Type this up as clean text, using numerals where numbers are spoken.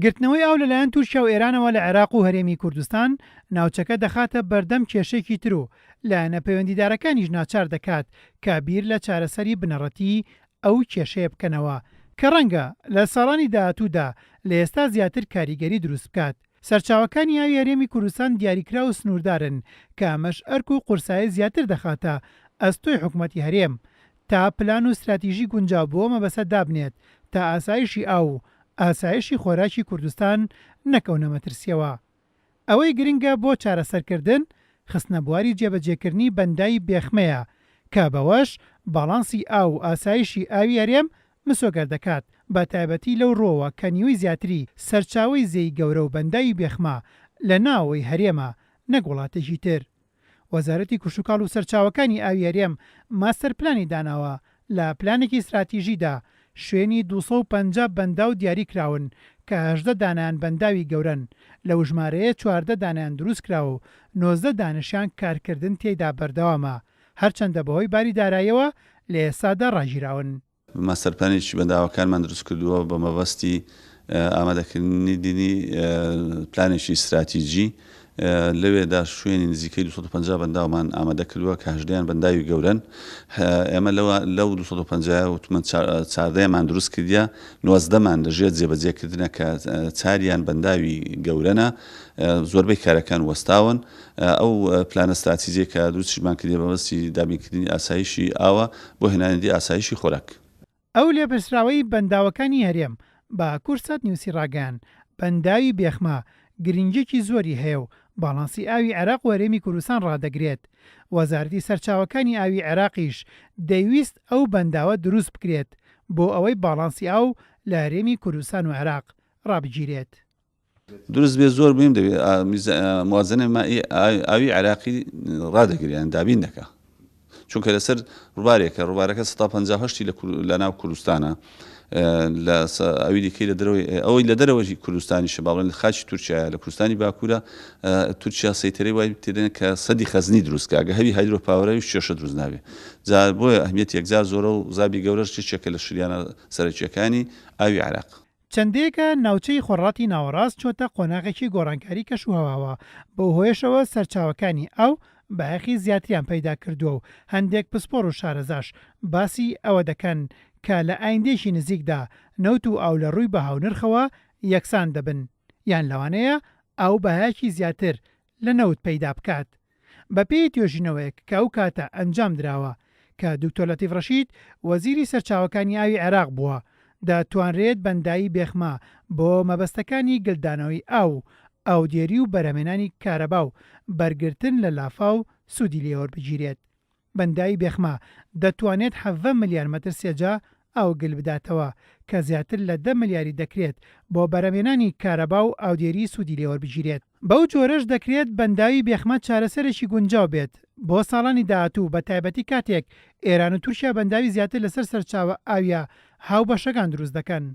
گرتنەوەی ئاو لەلایەن تورکیا و ئێرانەوە لە عێراق و هەرێمی کوردستان ناوچەکە دەخاتە بەردەم کێشەیەکی تر و لایەنە پەیوەندیدارەکانیش ناچار دەکات کە بیر لە چارەسەری بنەڕەتی ئەو کێشەیە بکەنەوە کە ڕەنگە لە ساڵانی داهاتوودا لە ئێستا زیاتر کاریگەری دروست بکات. سەرچاوەکانی ئاوی هەرێمی کوردستان دیاریکرا و سنووردارن کە ئەمەش ئەرک و قورسایی زیاتر دەخاتە ئەستۆی حکوومەتی هەرێم تا پلان و استراتیژی گونجاو بۆ مەبەسە دابنێت تا ئاسایشی ئاو ئاسایشی خۆراکی کوردستان نەکەونە مەترسیەوە. ئەوەی گرنگە بۆ چارەسەرکردن خستنە بواری جێبەجێکردنی بەندای بێخمەیە کە بەوەش باڵانسی ئاو و ئاسایشی ئاوی هەرێم مسۆگەر دەکات بە تایبەتی لەو ڕۆوە کە نیوەی زیاتری سەرچاوی زەی گەورە و بەندای بێخمە لە ناوەی هەرێمە نەک وڵاتێکی تر. وەزارەتی کوشوکاڵ و سەرچاوەکانی ئاوی هەرێم ماستەر پلانی داناوە لە پلانێکی استراتیژیدا شوێنی 250 بەندا و دیاری کراون کە 18 دانیان بەنداوی گەورن لەو ژمارەیە 14 دانیان دروست کراوە و 19 دانشیان کارکردن تێیدا بەردەوامە هەرچەندە بەهۆی باری داراییەوە لە ئێستادا ڕاگیراون. ماستەرپلانێکی بەنداوەکانمان دروست کردووە بە مەبەستی ئامادەکردنی دینی پلانێکی استراتیژی لەوێدا شوێنی نزیکەی 250 بەنداومان ئامادە کردووە کە 18یان بەنداوی گەورن. ئێمە لەو 250 چاردەیەمان دروست کردیا 19مان لەژێر جێبەجێکردنە کە چاریان بەنداوی گەورەنە زۆربەی کارەکان وەستاون. ئەو پلانە استراتیژیە کە دروستیشمان کردی بەبەستی دابینکردنی ئاسایشی ئاوە بۆ هێنانیدی ئاسایشی خۆراک. ئەو لێپرسراوەی بەنداوەکانی هەرێم بە کورسات نیوسی ڕاگەیان بەنداوی بێخمە گرنگێکی زۆری هەیە و باڵانسی ئاوی عێراق و هەرێمی کوردستان ڕادەگرێت. وەزارەتی سەرچاوەکانی ئاوی عێراقیش دەیویست ئەو بەنداوە دروست بکرێت بۆ ئەوەی باڵانسی ئاو لە هەرێمی کوردستان و عێراق ڕابگیرێت. دروست بێ زۆر بیم دەبێت موازنە ئاوی عێراقی ڕادەگریان دابین دەکە چونکە لەسەر ڕووبارێکە ڕووبارەکە 158 لە ناو کوردستانە لە ئەوی دیکەی لە دەرەوەی ئەوەی لە دەرەوەی کوردستانیشە باڵێن لە خاچی تورکیا لە کوردستانی باکوورە تورکیا سەیتەرەی وای تێدێن کە سەدی خەزنی دروستکە گە هەوی هایدرۆپاوەرەوی کێشە دروست نابێ جا بۆیە ئەهمیەت یەکجار زۆرە و زابی گەورەش چێکە لە شریانە سەرەکیەکانی ئاوی عێراق. چەندێکە ناوچەی خۆڕاتی ناوەڕاست چۆتە قۆناغێکی گۆڕانکاری کەشوهەواوە بۆ هۆیشەوە سەرچاوەکانی ئەو بەهەخی زیاتریان پەیدا کردووە و هەندێک پسپۆڕ و شارەزاش باسی ئەوە دەکەن کە لە ئایندێکی نزیکدا نەوت و ئاو لە ڕووی بە هاونرخەوە یەکسان دەبن یان لەوانەیە ئاو بەهایەکی زیاتر لە نەوت پەیدا بکات. بەپێی توێژینەوەیەک کە ئەو کاتە ئەنجام درراوە کە دکتۆر لەتیف ڕەشید وەزیری سەرچاوەکانی ئاوی عێراق بووە دەتوانرێت بەندایی بێخمە بۆ مەبەستەکانی گلدانەوەی ئاودێری و بەرهەمێنانی کارەبا و بەرگرتن لە لافا و سوودی لێوە بگیرێت. بەندایی بێخمە دەتوانێت 70 ملیار مەتر سێجا ئاو گل بداتەوە کە زیاتر لە 10 ملیاری دەکرێت بۆ بەرهەمێنانی کارەبا و ئاودێری سوودی لێوە بگیرێت. بەو جۆرەش دەکرێت بەنداوی بێخمە چارەسەرێکی گونجاو بێت بۆ ساڵانی داهاتوو بە تایبەتی کاتێک ئێران و تورکیا بەنداوی زیاتر لەسەر سەرچاوە ئاویە هاو بەشەکان دروست دەکەن.